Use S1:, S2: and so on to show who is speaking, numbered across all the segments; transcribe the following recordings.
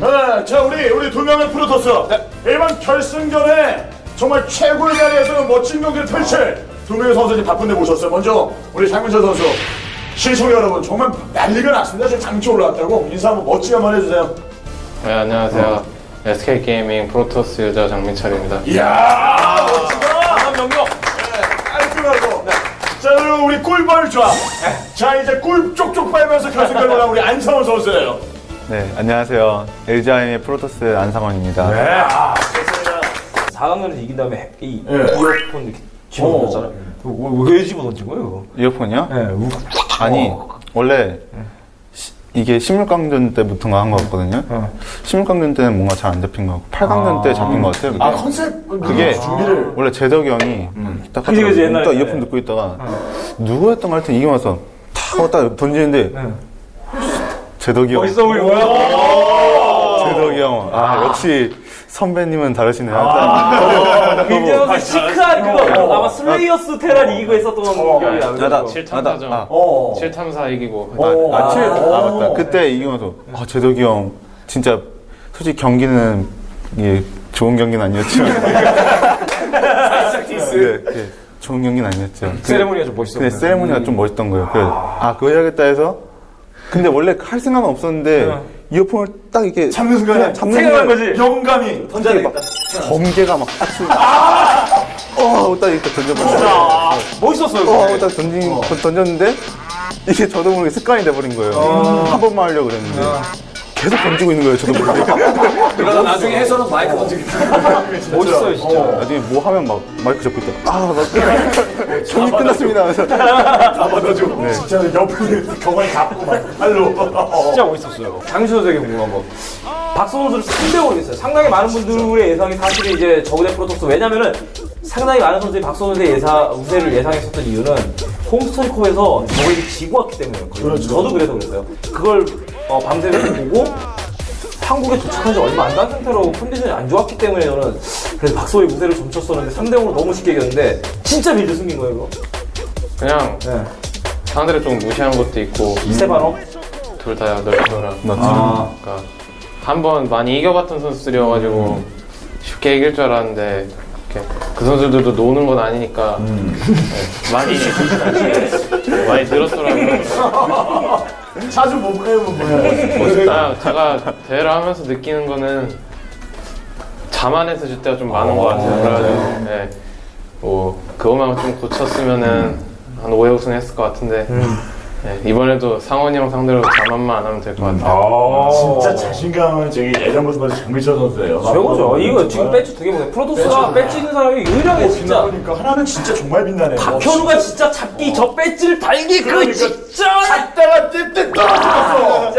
S1: 네, 자 우리 두 명의 프로토스. 이번 결승전에 정말 최고의 자리에서 멋진 경기를 펼칠 두 명의 선수들이 바쁜데 모셨어요. 먼저 우리 장민철 선수. 시청 여러분 정말 난리가 났습니다. 지금 장치 올라왔다고 인사 한번 멋지게 한번 해주세요.
S2: 네, 안녕하세요. SK게이밍 프로토스 유저 장민철입니다.
S1: 이야 멋지다. 다음 명령. 깔끔하고. 자 그리고 우리 꿀벌좌. 자 이제 꿀 쪽쪽 빨면서 결승까지 올라온 우리 안상원 선수예요.
S3: 네, 안녕하세요. LGIM의 프로토스 안상원입니다.
S1: 네,
S4: 좋습니다. 4강전에서 이긴 다음에 이어폰 이렇게 집어던졌잖아요. 왜 집어던진 거예요?
S3: 이어폰이요?
S4: 네.
S3: 아니, 원래 이게 16강전 때부터가 한 거 같거든요. 16강전 때는 뭔가 잘 안 잡힌 거 같고 8강전 때 잡힌 거 같아요. 그게.
S1: 컨셉
S3: 그게
S1: 준비를
S3: 원래 재덕이 형이 딱
S4: 그치, 옛날에.
S3: 딱 이어폰 듣고 있다가 누구였던 거 하여튼 이기고 나서 딱 던지는데 재덕이 형.
S4: 멋있어 보이고.
S3: 재덕이 형. 역시 선배님은 다르시네요.
S4: 굉장히 시크한 그거 아마 슬레이어스 테란 이기고 했었던 기억이 나요.
S2: 7탐사죠. 7탐사 이기고.
S3: 맞다. 그때 이기면서 재덕이 형 진짜 솔직히 경기는 이게 좋은 경기는 아니었지만
S1: 살짝 디스.
S3: 네, 좋은 경기는 아니었죠.
S4: 세레모니가 좀 멋있어.
S3: 근데 세레모니가 좀 멋있던 거예요. 그래서 그거 해야겠다 해서 근데 원래 할 생각은 없었는데 이어폰을 딱 이렇게
S1: 잡는 순간에
S4: 생각한 거지.
S1: 영감이 던져야겠다.
S3: 번개가 막 딱 쏘고 딱 이렇게 던져봤는데
S4: 멋있었어요.
S3: 딱 던졌는데 이게 저도 모르게 습관이 돼버린 거예요. 한 번만 하려고 그랬는데 계속 던지고 있는 거예요. 저도 모르게.
S5: 그러다 나중에 해서는 마이크 던지겠다.
S4: 멋있어요, 진짜.
S3: 나중에 뭐 하면 막 마이크 잡고 있다가 경기 끝났습니다. 그래서
S1: 다 받아주고 진짜 옆에 경원이 잡고 막 팔로.
S4: 진짜 멋있었어요. 장민철 선수에게 궁금한 거. 박성호 선수를 3대5로 했어요. 상당히 많은 분들의 예상이 사실은 이제 저그대 프로토스. 왜냐면은 상당히 많은 선수들이 박성호 선수의 우세를 예상했었던 이유는 홈스토리컵에서 저그에게 지고 왔기 때문이에요.
S1: 그렇죠.
S4: 저도 그래서 그랬어요. 그걸 밤새면서 보고 한국에 도착한 지 얼마 안 된 상태로 컨디션이 안 좋았기 때문에 저는 그래서 박성호의 우세를 점쳤었는데 3대5로 너무 쉽게 이겼는데 진짜 빌드 숨긴 거예요, 이거?
S2: 그냥 상대를 좀 무시한 것도 있고
S4: 스테파노?
S2: 둘 다야 넓더라. 그러니까 한 번 많이 이겨봤던 선수들이어가지고 쉽게 이길 줄 알았는데 그 선수들도 노는 건 아니니까 많이 늘었더라고요.
S1: 자주 못 배우면 뭐야.
S2: 제가 대회를 하면서 느끼는 거는 자만해서 줄 때가 좀 많은 것 같아요. 그래가지고 뭐 그것만 좀 고쳤으면은 한 5연승 했을 것 같은데 이번에도 상원이 형 상대로 자만만 안 하면 될 것 같아요.
S1: 진짜 자신감은 저기 예전부터 봐도 장민철 선수예요.
S4: 최고죠. 이거 지금 배지 2개 보세요. 프로토스가 배지 있는 사람이 유일하게 진짜.
S1: 그러니까 하나는 진짜 정말 빛나네.
S4: 박현우가 진짜 잡기 저 배지를 달기 그 진짜.
S1: 잡다가 띠띠 떨어졌어.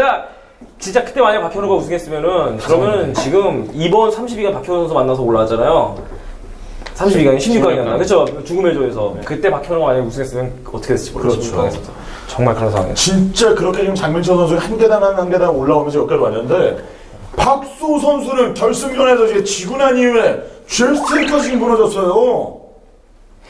S4: 진짜 그때 만약 박현우가 우승했으면은 그러면은 지금 이번 32강 박현우 선수 만나서 올라왔잖아요. 32강이 16강이었나? 그렇죠. 죽음의 조에서 그때 박현우가 만약 우승했으면 어떻게 됐을지 모르겠어요.
S1: 그렇죠.
S4: 정말 그런 상황이에요.
S1: 진짜 그렇게 지금 장민철 선수가 한 계단 올라오면서 여기까지 왔는데 박소 선수는 결승전에서 이제 지고 난 이후에 젤스트리가 지금 무너졌어요.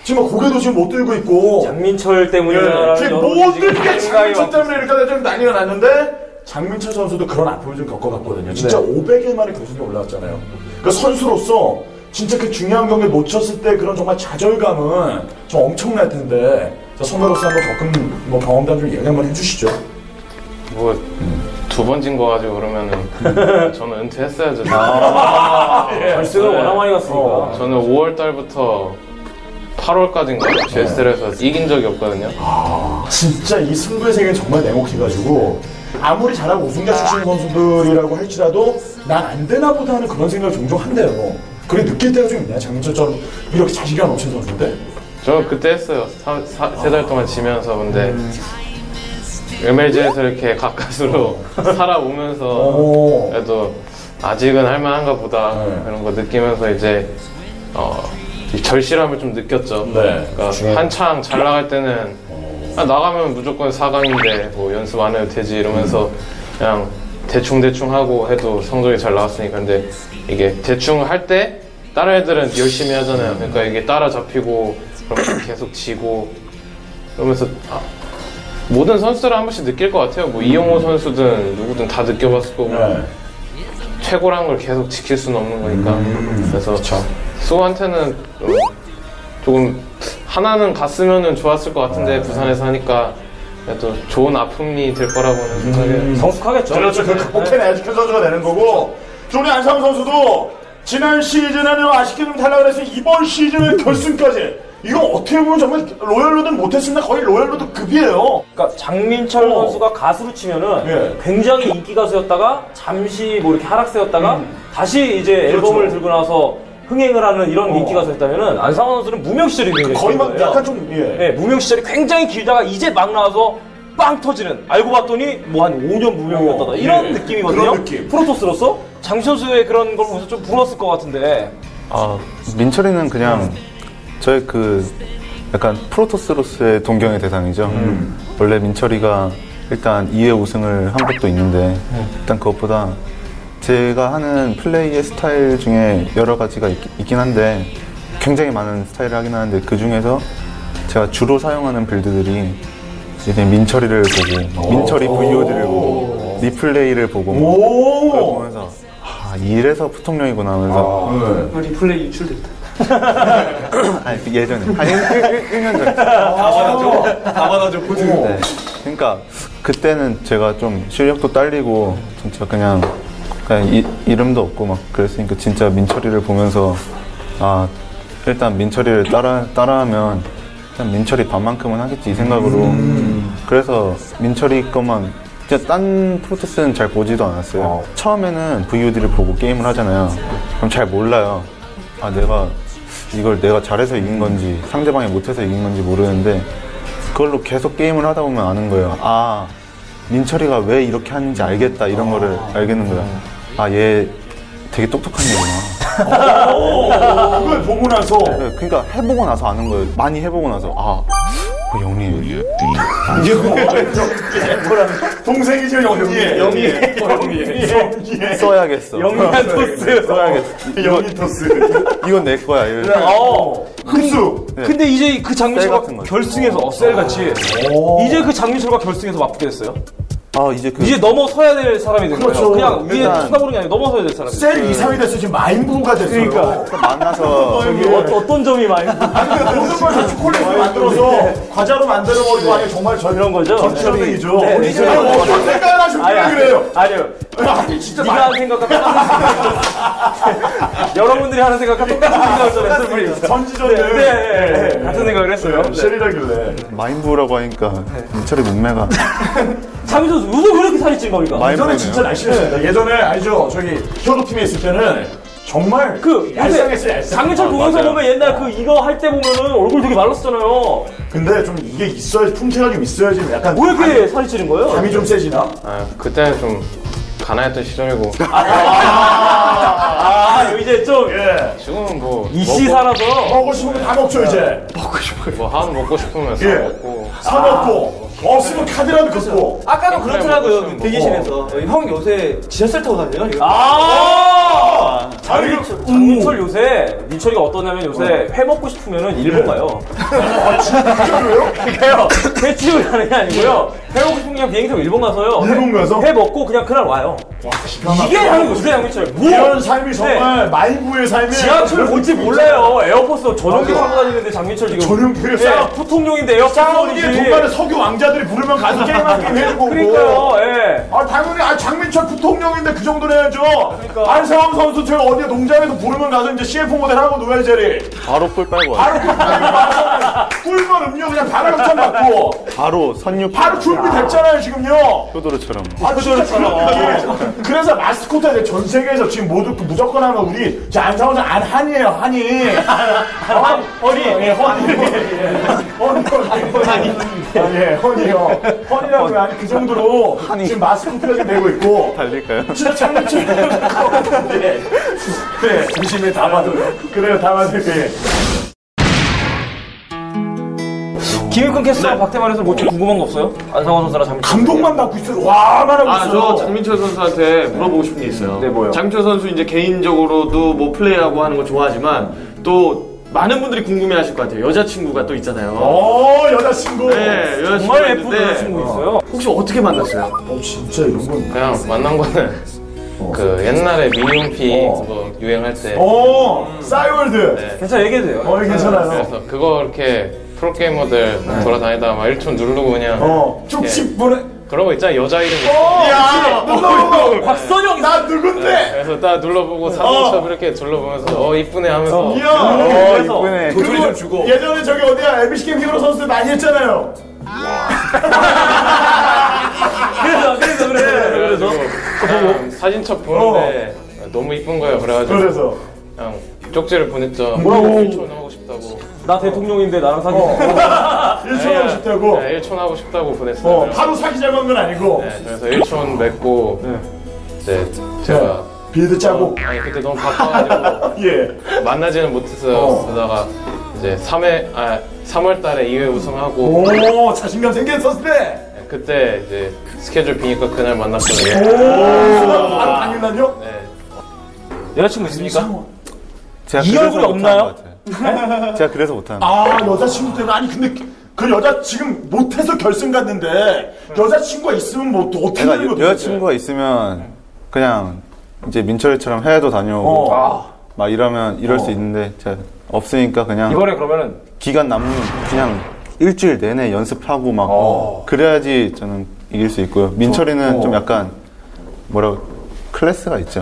S1: 지금 고개도 지금 못 들고 있고
S4: 장민철 때문이라는
S1: 지금 모든 게 장민철 때문에 이렇게 좀 난리가 났는데 장민철 선수도 그런 아픔을 좀 겪어봤거든요. 진짜 500일 만에 결승에 올라왔잖아요. 그러니까 선수로서 진짜 그 중요한 경기를 놓쳤을 때 그런 정말 좌절감은 좀 엄청날 텐데 선배로서 한번 겪은 뭐 경험담 좀 얘기 한번 해주시죠.
S2: 뭐 2번 진 거 가지고 그러면은 저는 은퇴했어야죠.
S4: 결승을 워낙 많이 갔으니까.
S2: 저는 5월 달부터 8월까지인가 GSL에서 이긴 적이 없거든요.
S1: 진짜 이 승부의 세계는 정말 냉혹해가지고 아무리 잘하고 우승자 출신 선수들이라고 할지라도 난 안 되나 보다 하는 그런 생각을 종종 한대요. 그래 느낄 때가 좀 있나요? 장민철처럼 이렇게 자신감 넘치는 선수인데?
S2: 저 그때 했어요. 3달 동안 지면서. 근데 MLG에서 이렇게 가까스로 살아오면서 그래도 아직은 할만한가 보다 그런 거 느끼면서 이제 이 절실함을 좀 느꼈죠. 그러니까 한창 잘 나갈 때는 나가면 무조건 4강인데 뭐 연습 안 해도 되지 이러면서 그냥 대충 하고 해도 성적이 잘 나왔으니까. 근데 이게 대충 할 때 다른 애들은 열심히 하잖아요. 그러니까 이게 따라잡히고 그럼 계속 지고 그러면서 모든 선수들은 한 번씩 느낄 것 같아요. 뭐 이용호 선수든 누구든 다 느껴봤을 거고 최고란 걸 계속 지킬 수는 없는 거니까. 그래서 수호한테는 조금 하나는 갔으면 좋았을 것 같은데 부산에서 하니까 또 좋은 아픔이 될 거라고는 생각해요.
S4: 성숙하겠죠.
S1: 그렇죠. 그 극복해내야지 큰 선수가 되는 거고. 우리 안상훈 선수도 지난 시즌에는 아쉽게 좀 탈락을 했으니 이번 시즌은 결승까지. 이거 어떻게 보면 정말 로열로드는 못했습니다. 거의 로열로드 급이에요.
S4: 그러니까 장민철 선수가 가수로 치면은 굉장히 인기 가수였다가 잠시 뭐 이렇게 하락세였다가 다시 이제 앨범을 들고 나서 흥행을 하는 이런 인기 가수였다면은 안상훈 선수는 무명 시절이 굉장히
S1: 거의 막
S4: 거예요.
S1: 약간 좀
S4: 네, 무명 시절이 굉장히 길다가 이제 막 나와서 빵 터지는. 알고 봤더니 뭐 한 5년 무명이었다 이런 느낌이거든요.
S1: 그런 느낌.
S4: 프로토스로서 장민철 선수의 그런 걸 보면서 좀 부러웠을 것 같은데.
S3: 민철이는 그냥 저의 그 약간 프로토스로서의 동경의 대상이죠. 원래 민철이가 일단 2회 우승을 한 것도 있는데 일단 그것보다 제가 하는 플레이의 스타일 중에 여러 가지가 있긴 한데 굉장히 많은 스타일을 하긴 하는데 그 중에서 제가 주로 사용하는 빌드들이 이제 민철이를 보고 민철이 VOD를 보고 리플레이를 보고 그걸 보면서 이래서 부통령이구나 하면서
S5: 리플레이 유출됐다.
S3: 아니 예전에 한 1년 전에
S5: 다 받아줘 보증.
S3: 네. 그러니까 그때는 제가 좀 실력도 딸리고 진짜 그냥 이름도 없고 막 그랬으니까 진짜 민철이를 보면서 일단 민철이를 따라하면 일단 민철이 반만큼은 하겠지 이 생각으로 그래서 민철이 것만 진짜 딴 프로토스는 잘 보지도 않았어요. 처음에는 VOD를 보고 게임을 하잖아요. 그럼 잘 몰라요. 이걸 내가 잘해서 이긴 건지 상대방이 못해서 이긴 건지 모르는데 그걸로 계속 게임을 하다 보면 아는 거예요. 민철이가 왜 이렇게 하는지 알겠다 이런 거를 알겠는 거야. 얘 되게 똑똑한 애구나.
S1: 그걸 보고 나서
S3: 그러니까 해보고 나서 아는 거예요. 많이 해보고 나서 영리
S1: 이게 동생이죠 영리
S3: 써야겠어.
S4: 영리한 토스.
S3: 써야겠어.
S1: 영리 토스.
S3: 이건 내 거야. 이러면서.
S1: 흡수.
S4: 근데 이제 그 장민철과
S3: 같은 거죠.
S4: 결승에서 셀같이 이제 그 장민철과 결승에서 맞붙게 됐어요.
S3: 이제
S4: 넘어서야 될 사람이 된
S1: 그렇죠.
S4: 거예요. 그냥 위에
S3: 일단
S4: 쳐다보는 게 아니라 넘어서야 될 사람이.
S1: 셀 이상이 됐어요. 지금 마인부가 됐어요.
S4: 그러니까.
S3: 만나서
S4: 어떤 점이 많이
S1: 모든 걸 초콜릿으로 만들어서 과자로 만들어버리고 아니 정말
S4: 이런 거죠.
S1: 전체적이죠.
S4: 네, 네.
S1: 어떤 생각을 하시고 그래요?
S4: 아니요.
S1: 아니 진짜
S4: 네가 하는 생각과 똑같은 여러분들이 하는 생각과 똑같은 생각을 좀 했을 뿐입니다.
S1: 선지전을
S4: 네. 같은 생각을 했어요.
S1: 셀이라길래
S3: 마인부라고 하니까 민철이 몸매가
S4: 장민철 선수 요즘 왜 이렇게 살이 찐 겁니까?
S1: 예전에 진짜 날씬했습니다. 예전에 알죠? 저기 히어로팀에 있을 때는 정말 얄쌍했어요.
S4: 장민철 동영상 보면 옛날 이거 할 때 보면은 얼굴 되게 말랐었잖아요.
S1: 근데 좀 이게 있어야지 품체가 좀 있어야지 약간
S4: 왜 이렇게 살이 찌는 거예요?
S1: 감이 좀 세지나?
S2: 그때는 좀 가난했던 시절이고
S4: 이제 좀
S2: 지금은 뭐
S4: 이씨 살아서
S1: 먹고 싶으면 다 먹죠 이제.
S2: 한 먹고 싶으면 사 먹고
S1: 사 먹고 없으면 카드라도 걷고.
S5: 아까도 그렇더라고요.
S2: 무슨
S5: 대기실에서 형 요새 지하철 타고 다녀요?
S4: 장민철 요새 민철이가 어떠냐면 요새 회 먹고 싶으면은 일본 가요.
S1: 진짜로요?
S4: 그러니까요. 배치를 가는 게 아니고요. 회 먹고 싶으면 그냥 비행기 타고 일본 가서요.
S1: 일본 가서?
S4: 회 먹고 그냥 그날 와요. 이게 하는 거죠, 장민철.
S1: 이런 삶이 정말 마인부의 삶이.
S4: 지하철 뭔지 몰라요. 에어포스 전용기 타고 다니는데 장민철 지금.
S1: 전용기를
S4: 부통령인데 에어포스
S1: 싸우는 게 중간에 석유 왕자들이 부르면 가서 게임한 게임 해주고.
S4: 그러니까요. 예.
S1: 당연히 장민철 부통령인데 그 정도는 해야죠.
S4: 그러니까.
S1: 안상황 선수 제가 어디에 농장에서 부르면 가서 이제 CF 모델 하고 누워야 자리.
S3: 바로 뿔 빨고 와요.
S1: 바로 꿀만 음료 그냥 바로 협찬 받고.
S3: 바로 선유
S1: 바로 준비됐잖아요 지금요.
S3: 효도르처럼.
S1: 진짜 그래서 마스코트에 전 세계에서 지금 모두 무조건 하면 우리 안상황 선수 한이에요 한이.
S4: 허니.
S1: 예, 허니. 허니요. 허니라고 아니 그 정도로 지금 마스코트가 지금 되고 있고.
S3: 달릴까요?
S1: 진짜 장민철. 네. 중심에 담아둬요. 그래요, 담아둘게.
S4: 김익근 캐스터와 박태만에서 뭐 좀 궁금한 거 없어요? 안상원 선수랑 장민철.
S1: 감동만 받고 있어요. 와, 말하고 있어요.
S5: 저 장민철 선수한테 물어보고 싶은 게 있어요.
S4: 네, 뭐요?
S5: 장민철 선수 이제 개인적으로도 뭐 플레이하고 하는 거 좋아하지만 또 많은 분들이 궁금해하실 것 같아요. 여자친구가 또 있잖아요.
S1: 여자친구.
S5: 네, 여자친구.
S4: 정말 예쁜 여자친구 있어요.
S5: 혹시 어떻게 만났어요?
S1: 진짜 이런 건.
S2: 그냥 만난 거는 그 옛날에 미니홈피 그거 유행할 때.
S1: 싸이월드.
S2: 네.
S4: 괜찮아, 얘기해도 돼요.
S1: 괜찮아요.
S2: 그래서 그거 이렇게 프로게이머들 돌아다니다가 막 1촌 누르고 그냥.
S1: 쭉씩 보내.
S2: 그런 거 있잖아, 여자 이름.
S1: 야, 눌러보고.
S4: 박선영!
S1: 나 누군데?
S2: 그래서 딱 눌러보고 사진첩 이렇게 둘러보면서 이쁘네 하면서.
S1: 이야.
S3: 이쁘네.
S1: 도토리 좀 주고. 예전에 저기 어디야, MBC 게임 히어로 선수들 많이 했잖아요.
S2: 그래서 그냥 사진첩 보는데 너무 이쁜 거예요. 그래가지고 그냥 쪽지를 보냈죠.
S4: 뭐라고?
S2: 1촌 하고 싶다고.
S4: 나 대통령인데 나랑 사귀
S1: 1촌 하고 싶다고?
S2: 네, 1촌 하고 싶다고 보냈어요.
S1: 바로 사귀자고 한 건 아니고.
S2: 네, 그래서 1촌 맺고 이제 제가
S1: 빌드 짜고.
S2: 아니 그때 너무 바빠가지고 만나지는 못했어요. 그러다가 이제 3월 달에 2회 우승하고
S1: 자신감 생겼었을 때.
S2: 그때 이제 스케줄 비니까 그날 만났거든요.
S1: 바로 당일날요?
S2: 네.
S4: 여자친구 있습니까?
S3: 제가
S4: 이 얼굴이 없나요?
S3: 제가 그래서 못하는
S1: 여자친구 때문에. 아니 근데 그 여자 지금 못해서 결승 갔는데 여자친구가 있으면 뭐 또 어떻게 되는 거야?
S3: 여자친구가 있으면 그냥 이제 민철이처럼 해외도 다녀오고 막 이럴 수 있는데 제가 없으니까 그냥
S4: 이번에 그러면은
S3: 기간 남으면 그냥 일주일 내내 연습하고 막 그래야지 저는 이길 수 있고요. 민철이는 좀 약간 클래스가 있죠.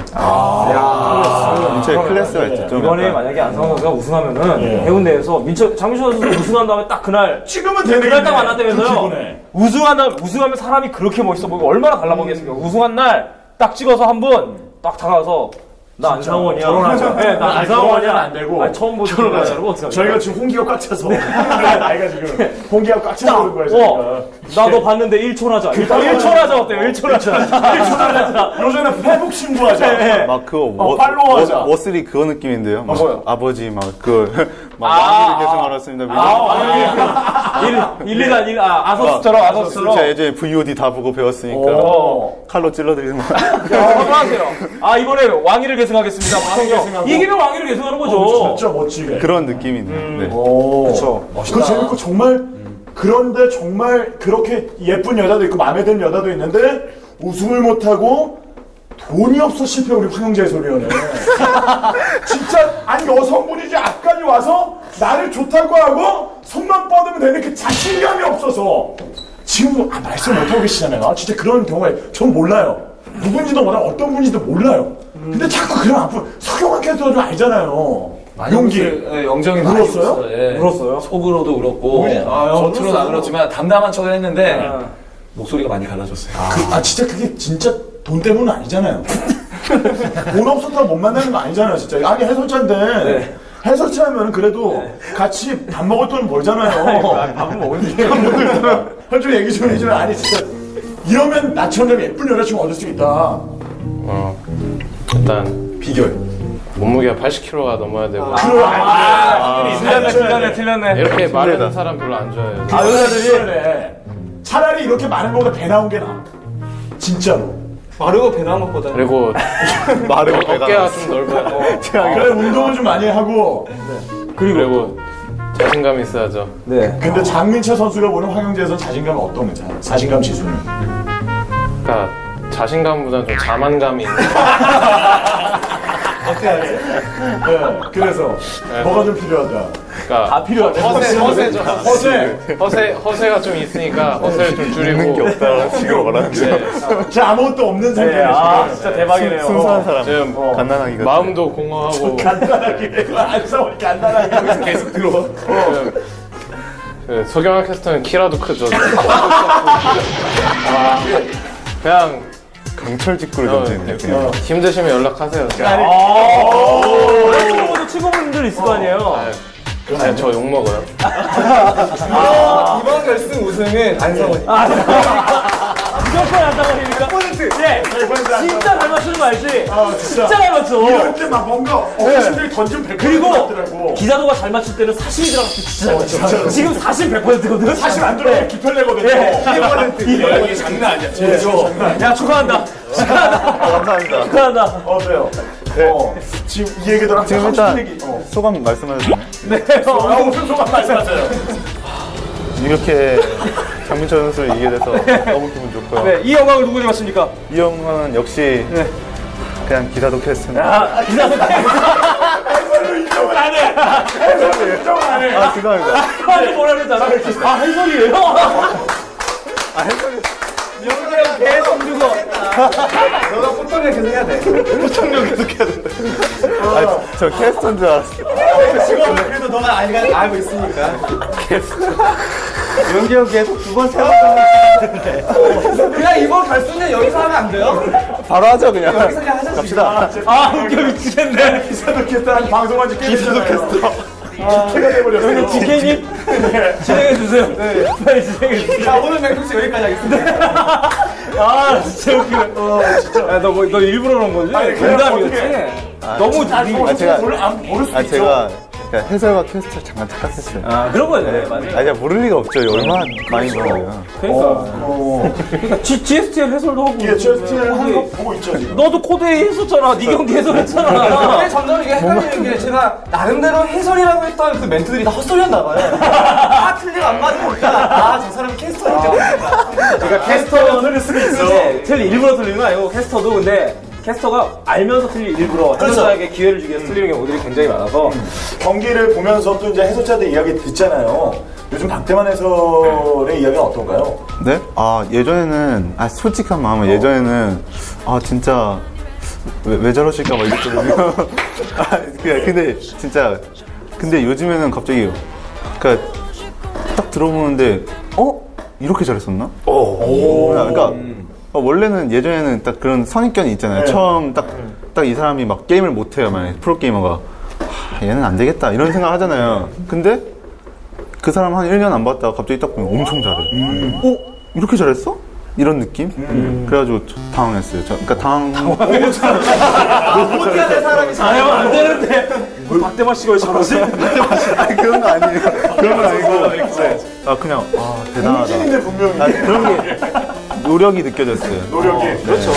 S3: 민철이 클래스가 있죠. 좀
S4: 이번에
S3: 약간.
S4: 만약에 안상원 선수가 우승하면은 해운대에서 장민철 선수 우승한 다음에 딱 그날
S1: 찍으면 되네.
S4: 그날 딱 만났다면서요. 우승하면 사람이 그렇게 멋있어 보이고 얼마나 달라 보이겠습니까? 우승한 날 딱 찍어서 한 분 딱 다가가서 나 안상원이야.
S1: 결혼하자.
S4: 네, 나 안상원이야.
S1: 안 되고.
S4: 처음 보는 거야. 여러분 어떻게
S1: 저희가 지금 홍기가 꽉 차서 나이가 지금 홍기가 꽉 차서 그런 거야. 저희가.
S4: 나 너 봤는데 1촌 하자. 1촌 하자 어때요? 1촌 하자.
S1: 요새는 페북 신고하자.
S3: 막
S1: 팔로우 하자.
S3: 워스리 그거 느낌인데요. 막
S4: 뭐요?
S3: 아버지 막 왕위를 계속 알았습니다.
S4: 아서스처럼.
S3: 제가 예전에 VOD 다 보고 배웠으니까 칼로 찔러드리는 거.
S4: 화이세요. 이번에 왕위를 계승하겠습니다. 박성경. 이기면 왕위를 계승하는 거죠.
S1: 진짜 멋지게.
S3: 그런 느낌이네요. 네.
S4: 그렇죠.
S1: 그거 재밌고 정말 그런데 정말 그렇게 예쁜 여자도 있고 마음에 드는 여자도 있는데 우승을 못하고 돈이 없어 실패. 우리 황영재 소리연은 진짜 아니 여성분이지 앞까지 와서 나를 좋다고 하고 손만 뻗으면 되는 그 자신감이 없어서 지금 말씀 못하고 계시잖아요. 진짜 그런 경우에 전 몰라요. 누군지도 몰라 어떤 분인지도 몰라요. 근데 자꾸 그런 아픈 서경환 캐릭터가 좀 알잖아요. 용기.
S6: 영정이
S1: 울었어요?
S6: 많이
S4: 울었어요?
S6: 속으로도 울었고 겉으로는 안 울었지만 담담한 척을 했는데 목소리가 많이 갈라졌어요.
S1: 진짜 그게 진짜 돈 때문은 아니잖아요. 돈 없었다고 못 만나는 거 아니잖아요, 진짜. 아니 해설자인데 해설자 하면 그래도 같이 밥 먹을 돈은 벌잖아요.
S4: 밥은 먹으니까.
S1: 좀 얘기 좀 해주면. 아니 진짜 이러면 나처럼 예쁜 여자친구 얻을 수 있다.
S2: 일단
S1: 비결.
S2: 몸무게가 80kg가 넘어야 되고
S4: 틀렸네.
S2: 이렇게 마른 사람 별로 안 좋아해요.
S1: 여자들이 차라리 이렇게 많은 거보다 배 나온 게 나아. 진짜로.
S6: 마르고 배 나온 것보다
S2: 그리고 어깨가 좀 넓어요.
S1: 그래 운동을 좀 많이 하고.
S2: 그리고 자신감이 있어야죠.
S4: 네.
S1: 근데 장민철 선수가 보는 황영재에서는 자신감은 어떤 거죠? 자신감 지수는?
S2: 그러니까 자신감보다는 좀 자만감이 있는.
S1: 어떻게 하지? 네, 그래서 뭐가 좀 필요하다.
S2: 그러니까
S4: 다 필요하네.
S2: 허세죠.
S1: 허세.
S2: 허세가 좀 있으니까 허세를 좀 줄이고.
S3: 있는 게 없다라는 식으로 말하는데
S1: 제 아무것도 없는 상태예요.
S4: 진짜 대박이네요.
S3: 순수한 사람
S2: 지금
S3: 간단하기가
S2: 마음도 공허하고
S1: 간단하게 안싸우니 간단하게 계속 들어.
S2: 그 서경환 캐스터는 키라도 크죠. 그냥
S3: 강철 직구를 던지는데 그냥
S2: 힘드시면 연락하세요.
S4: 친구분들 있을 거 아니에요?
S2: 아니, 저 욕먹어요.
S6: 이번 결승 우승은 안성원이.
S4: 무조건 안상원이니까? 100%. 네. 진짜 잘 맞추는 거 알지? 진짜 잘 맞춰.
S1: 이럴 때 막 뭔가 어르신들이 던진 100%
S4: 그리고
S1: 같더라고.
S4: 기자도가 잘 맞출 때는 사심이 들어갔을 때 진짜 잘 맞춰. 지금 사심 100%거든?
S1: 사실 안 들어가면 기ፈል내거든요.
S4: 2%.
S6: 이게 장난 아니야.
S4: 야, 축하한다.
S3: 감사합니다.
S4: 축하한다.
S1: 어때요? 지금 이 얘기들 하고
S3: 지금
S1: 싶은
S3: 일단
S1: 얘기.
S3: 소감 말씀해도 되나요?
S1: 네. 무슨 소감 말씀하세요?
S3: 이렇게 장민철 선수를 이기게 돼서 너무 기분 좋고요.
S4: 네, 이 영광을 누구에게 맞습니까?
S3: 이 영광은 역시 그냥 기사도 캐스트.
S4: 아, 기사도
S1: 해설로 인정을 안 해. 해설로 인정을 안 해.
S3: 아, 죄송합니다.
S4: 아니 뭐라 그랬잖아. 아, 해설이에요?
S3: 아, 해설이.
S4: 영상 계속 주고.
S6: 너가 포토를 계속 해야 돼.
S3: 포착력 계속 해야 된다. 아, 저 캐스터인 줄 알았어.
S6: 직업을 그래도 너가 알고 있으니까. 연기 형 계속 두 번, 세 번 하는데. 그냥 이번 결승은 여기서 하면 안 돼요?
S3: 바로 하죠, 그냥.
S6: 여기서 그냥 하자.
S3: 갑시다.
S4: 아, 웃겨 미치겠네.
S1: 기사도 캐스터랑 방송한 지 꽤 됐잖아요. 기캐가 돼버렸어요.
S4: 여기 지케님 진행해주세요. 네. 빨리 진행해주세요.
S6: 자, 오늘 맹독씨 여기까지 하겠습니다.
S4: 아, 진짜 웃기네. 진짜. 야, 너 일부러 그런 거지?
S1: 아니, 그냥
S4: 농담이었지? 너무
S3: 제가
S1: 모를 수도 있어.
S3: 제가 그러니까 해설과 캐스터 잠깐 착각했어요.
S4: 아, 그런 거네. 맞아요.
S3: 제가 모를 리가 없죠. 얼마나 많이 모르요.
S4: 그러니까 GSTL 해설도 하고.
S1: GSTL 하는 거 보고 있죠 지금.
S4: 너도 코드에 했었잖아. 네 경기 해설했잖아.
S6: 근데 점점 이게 헷갈리는 게 제가 나름대로 해설이라고 했던 그 멘트들이 다 헛소리였나 봐요. 아, 틀리고 안 맞으니까. 아, 저 사람이 캐스터니까.
S4: 그러니까 캐스터는 틀릴 수도 있어. 일부러 틀리는 건 아니고 캐스터도 근데 캐스터가 알면서 일부러 해설자에게 기회를 주기 위해서 틀리는 경우들이 굉장히 많아서
S1: 경기를 보면서 또 이제 해설자들 이야기 듣잖아요. 요즘 박대만 해설의 이야기는 어떤가요?
S3: 네? 아, 예전에는, 솔직한 마음은 예전에는, 진짜, 왜 저러실까 막 이랬거든요. 근데, 진짜, 근데 요즘에는 갑자기, 딱 들어보는데, 이렇게 잘했었나? 그러니까, 원래는 예전에는 딱 그런 선입견이 있잖아요.
S1: 네.
S3: 처음 딱 이 사람이 막 게임을 못해요. 만약에 프로게이머가. 얘는 안 되겠다. 이런 생각 하잖아요. 근데, 그 사람 한 1년 안 봤다가 갑자기 딱 보면 엄청 잘해. 이렇게 잘했어? 이런 느낌? 그래가지고 당황했어요. 그러니까
S6: 못 해야 될 사람이
S4: 잘하면 안 되는데 박대만 씨가 왜 저러지?
S3: 아니, 그런 거 아니에요. 그런 건 아니고. 그냥, 대단하다.
S1: 홍진인데 분명히.
S3: 그런 게 노력이 느껴졌어요.
S1: 노력이. 그렇죠.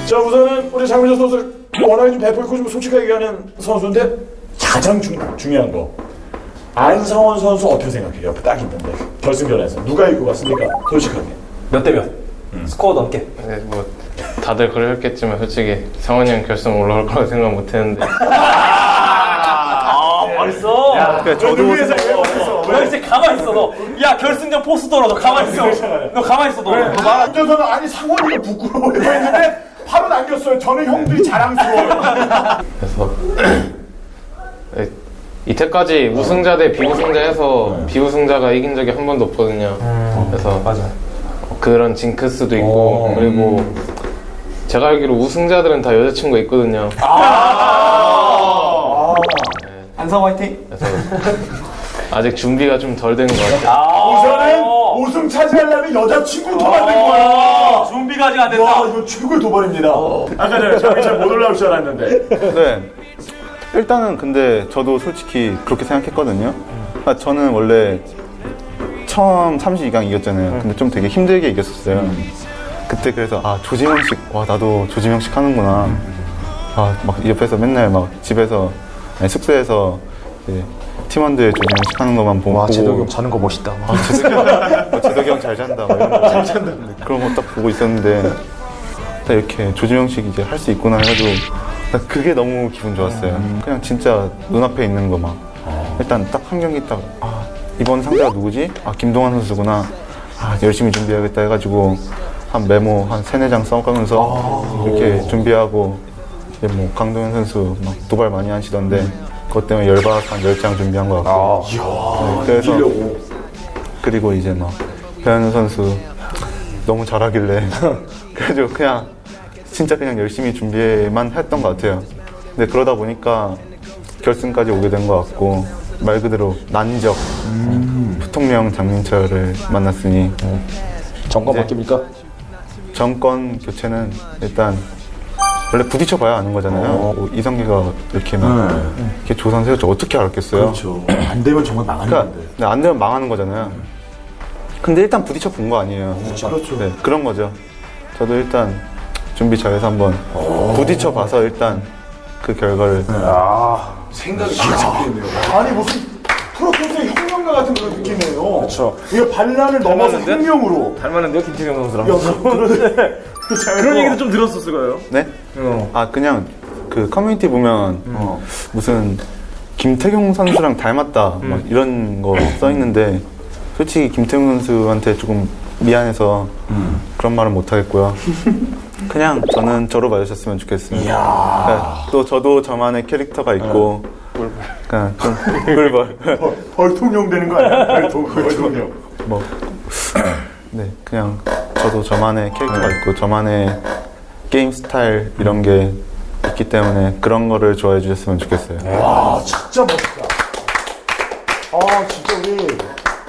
S1: 자, 우선은 우리 장민철 선수 워낙에 좀 배포 있고 좀 솔직하게 얘기하는 선수인데 가장 중요한 거. 안성원 선수 어떻게 생각해요? 딱 있는데 결승전에서 누가 이길 것 같습니까? 솔직하게.
S4: 몇 대 몇? 스코어 넘게.
S2: 네, 뭐 다들 그랬겠지만 솔직히 상원이 형 결승 올라올 거라고 생각 못했는데.
S4: 벌써.
S1: 야,
S3: 저도
S4: 너 이제 가만히 있어 너. 야, 결승전 포스터로 너 가만히 있어. 너 가만히 있어 너.
S1: 말한테서는 아니 상원이가 부끄러워요 했는데 바로 남겼어요. 저는 형들이 자랑스러워요.
S2: 그래서 이때까지 우승자 대 비우승자 해서 비우승자가 이긴 적이 한 번도 없거든요. 그래서
S4: 맞아.
S2: 그런 징크스도 있고 그리고 제가 알기로 우승자들은 다 여자친구가 있거든요.
S6: 안성 화이팅.
S2: 그래서 아직 준비가 좀 덜 된 것 같아요.
S1: 우선은 우승 차지하려면 여자친구 도와야 될 거야.
S4: 준비가 아직 안 됐다.
S1: 와, 이거 최고의 도발입니다. 아까 전에 저희 잘 못 올라올 줄 알았는데.
S3: 네. 일단은 근데 저도 솔직히 그렇게 생각했거든요. 저는 원래 처음 32강 이겼잖아요. 근데 좀 되게 힘들게 이겼었어요. 그때 그래서 조지명식, 나도 조지명식 하는구나. 막 옆에서 맨날 막 집에서 숙소에서 이제 팀원들 조지명식 하는 것만 보고
S4: 제덕이 형 자는 거 멋있다.
S3: 제덕이 형 잘 잔다. 막 이런 거. 잘 잔다. 그런 거 딱 보고 있었는데 딱 이렇게 조지명식 이제 할 수 있구나 해가지고 그게 너무 기분 좋았어요. 그냥 진짜 눈앞에 있는 거 막 일단 딱 한 경기 딱 이번 상대가 누구지? 김동환 선수구나. 열심히 준비해야겠다 해가지고 한 메모 한 3-4장 써가면서 이렇게 준비하고 이제 뭐 강동현 선수 막 도발 많이 하시던데 그것 때문에 열받아서 한 10장 준비한 것 같고 그래서 그리고 이제 막 배현우 선수 너무 잘하길래 그래가지고 그냥 진짜 그냥 열심히 준비만 했던 것 같아요. 근데 그러다 보니까 결승까지 오게 된 것 같고 말 그대로 난적 부통령 장민철을 만났으니
S4: 정권 바뀝니까?
S3: 정권 교체는 일단 원래 부딪혀 봐야 아는 거잖아요. 이성계가 이렇게 막 이렇게 조선 세웠지 어떻게 알았겠어요?
S1: 그렇죠. 안 되면 정말 망하는 건데.
S3: 그러니까 안 되면 망하는 거잖아요. 근데 일단 부딪혀 본 거 아니에요.
S1: 그렇죠.
S3: 네, 그런 거죠. 저도 일단 준비 잘해서 한번 부딪혀 봐서 일단 그 결과를
S1: 생각이 잘 잡혀있네요. 아니 무슨 프로토스의 혁명 것 같은 그런 느낌이에요.
S4: 그렇죠.
S1: 이게 반란을 넘어서 혁명으로.
S4: 닮았는데요, 김태경 선수랑.
S1: 그런
S4: 얘기도 좀 들었었을 거예요.
S3: 네? 아 그냥 그 커뮤니티 보면 무슨 김태경 선수랑 닮았다 막 이런 거 써 있는데 솔직히 김태경 선수한테 조금 미안해서 그런 말은 못 하겠고요. 그냥 저는 저로 봐주셨으면 좋겠습니다. 그러니까 또 저도 저만의 캐릭터가 있고 그러니까 좀 꿀벌
S1: 벌통령 되는 거 아니야? 벌통령.
S3: 뭐 네, 그냥 저도 저만의 캐릭터가 있고 저만의 게임 스타일 이런 게 있기 때문에 그런 거를 좋아해 주셨으면 좋겠어요.
S1: 와, 진짜 멋있다. 아, 진짜 우리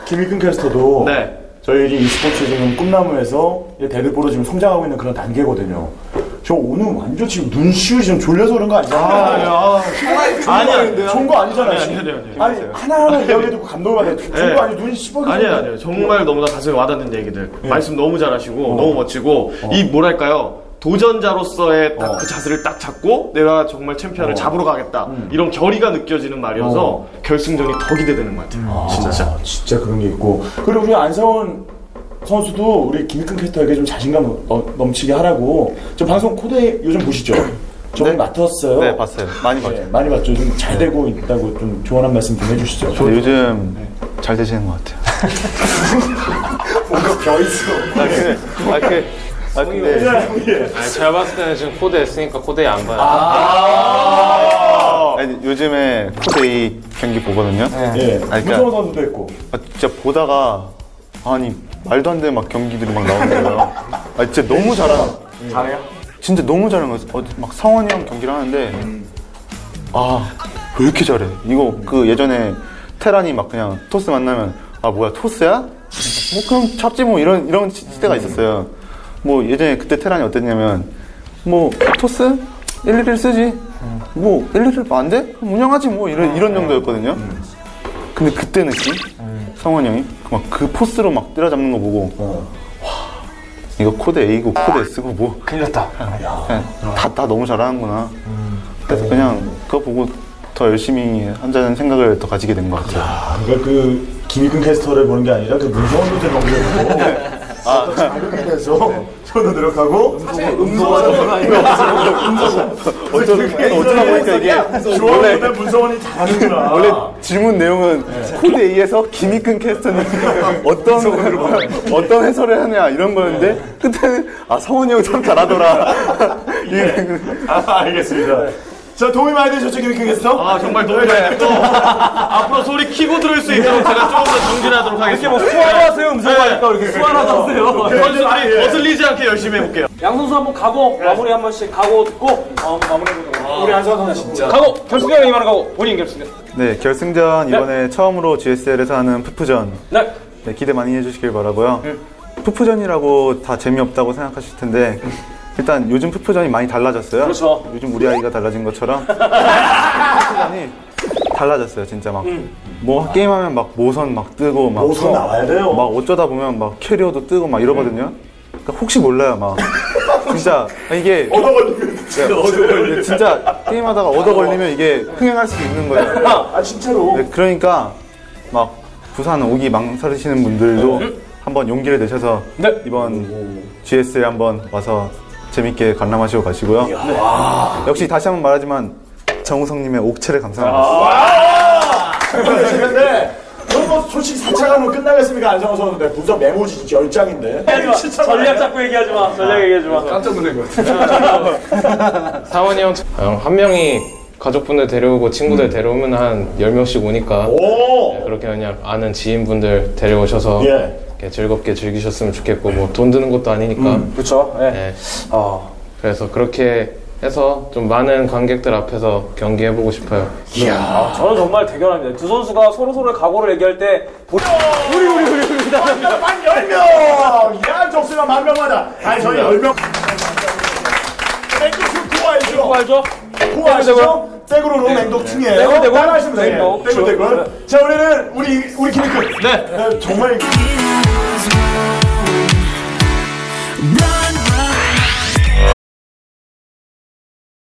S1: 김익근 캐스터도
S5: 네.
S1: 저희 e스포츠 지금 꿈나무에서 대들보로 지금 성장하고 있는 그런 단계거든요. 저 오늘 완전 지금 눈시울이 좀 졸려서 그런 거 아니잖아요.
S5: 아니야.
S1: 좋은 거 아니잖아요. 아니, 하나하나 이야기 듣고 감동을 받아요. 좋은 거 아니에요. 눈이 시뻘겋게.
S5: 아니에요. 정말 너무나 가슴에 와닿는 얘기들. 말씀 너무 잘하시고 너무 멋지고 이 뭐랄까요? 도전자로서의 딱 그 자세를 딱 잡고 내가 정말 챔피언을 잡으러 가겠다 이런 결의가 느껴지는 말이어서 결승전이 더 기대되는 것 같아요.
S1: 진짜 그런 게 있고. 그리고 우리 안상원 선수도 우리 김익근 캐스터에게 좀 자신감 넘치게 하라고 좀 방송 코드 요즘 보시죠? 저번에 맡았어요.
S3: 네, 봤어요. 많이 봤죠.
S1: 네, 많이 봤죠. 좀 잘 되고 있다고 좀 조언 한 말씀 좀 해주시죠.
S3: 저 요즘 잘 되시는 것 같아요.
S1: 뭔가 벼있어.
S3: 근데
S2: 제가 봤을 때는 지금 코드 했으니까 코드에 안 봐요.
S3: 아니, 요즘에 코데이 경기 보거든요.
S1: 예.
S3: 그러니까-
S1: 문성원 선수도 했고.
S3: 진짜 보다가 아니 말도 안 되는 막 경기들이 막 나오는 거예요. 진짜 너무 잘해요. 진짜 너무 잘하는 거예요. 막 성원이 형 경기를 하는데 왜 이렇게 잘해? 이거 그 예전에 테란이 막 그냥 토스 만나면 뭐야 토스야? 뭐 그럼 잡지 뭐 이런 시대가 있었어요. 뭐 예전에 그때 테란이 어땠냐면 뭐 토스 111 쓰지 뭐 111 안 돼? 그럼 운영하지 뭐 이런 정도였거든요. 근데 그때 느낌? 성원이 형이 막 그 포스로 막 때려잡는 거 보고 와 이거 코드 A고 코드 S고 뭐
S4: 큰일 났다.
S3: 다 너무 잘하는구나. 그래서 그냥 그거 보고 더 열심히 한다는 생각을 더 가지게 된 것 같아요.
S1: 그러니까 그 김익근 캐스터를 보는 게 아니라 그 문성원 선수 경기를 보고 자극이 돼서 저도 노력하고
S3: 어쩌다 보니까 이게
S1: 좋아하는 문성원이 잘하는구나.
S3: 원래 질문 내용은 코드 A에서 김익근 캐스터는 어떤 해설을 하냐 이런 거였는데 그때는 성원이 형 참 잘하더라.
S1: 알겠습니다. 자, 도움이 많이 되셨죠, 김익근 캐스터?
S5: 정말 도움이 많이 됐고 앞으로 소리 키고 들을 수 있도록 제가 조금 더 정진하도록 하겠습니다.
S4: 이렇게 뭐 수화하세요, 음성하니까 이렇게 수화하세요.
S5: 선수들이 거슬리지 않게 열심히 해볼게요.
S4: 양 선수 한번 각오 마무리 한 번씩 각오 듣고 마무리해보도록.
S1: 우리 안상원 선수 진짜.
S4: 각오 결승전에 임하는 각오 본인 결승전.
S3: 네, 결승전 이번에 처음으로 GSL에서 하는 푸푸전.
S4: 네.
S3: 네, 기대 많이 해주시길 바라고요. 푸푸전이라고 다 재미없다고 생각하실 텐데 일단 요즘 푸푸전이 많이 달라졌어요.
S4: 그렇죠.
S3: 요즘 우리 아이가 달라진 것처럼 푸푸전이 달라졌어요. 진짜 막 뭐 게임하면 막 모선 막 뜨고 막
S1: 모선 나와야 돼요.
S3: 막 어쩌다 보면 막 캐리어도 뜨고 막 이러거든요. 그러니까 혹시 몰라요, 막 진짜 이게
S1: 얻어 걸리면
S3: 진짜 게임하다가 얻어 걸리면 이게 흥행할 수 있는 거예요.
S1: 진짜로.
S3: 네, 그러니까 막 부산 오기 망설이시는 분들도 한번 용기를 내셔서 이번 GS에 한번 와서 재밌게 관람하시고 가시고요. 역시 다시 한번 말하지만 정우성님의 옥체를 감사합니다.
S1: 근데 뭐 솔직히 4차관으로 끝나겠습니까? 안상원 선수인데 분석 메모지 진짜 10장인데.
S4: 전략 잡고 얘기하지 마. 전략 얘기하지 마.
S6: 깜짝 놀란 것 같아.
S2: 사원이 형 한 명이 가족분들 데려오고 친구들 데려오면 한 10명씩 오니까 그렇게 그냥 아는 지인분들 데려오셔서 이렇게 즐겁게 즐기셨으면 좋겠고 뭐 돈 드는 것도 아니니까
S4: 그렇죠.
S2: 네. 그래서 그렇게 해서 좀 많은 관객들 앞에서 경기해보고 싶어요.
S4: 저는 정말 대견합니다. 두 선수가 서로의 각오를 얘기할 때 우리
S1: 10명! 야, 좋습니다. 1000명마다. 아니, 저희 10명. 맹독충 구워야죠.
S4: 알죠?
S1: 구워하시죠? 백으로 맹독충이에요.
S4: 맹독.
S1: 따라하시면 돼요.
S4: 맹독충.
S1: 맹독. 자, 우리는 우리 김익근. 네. 정말.
S7: No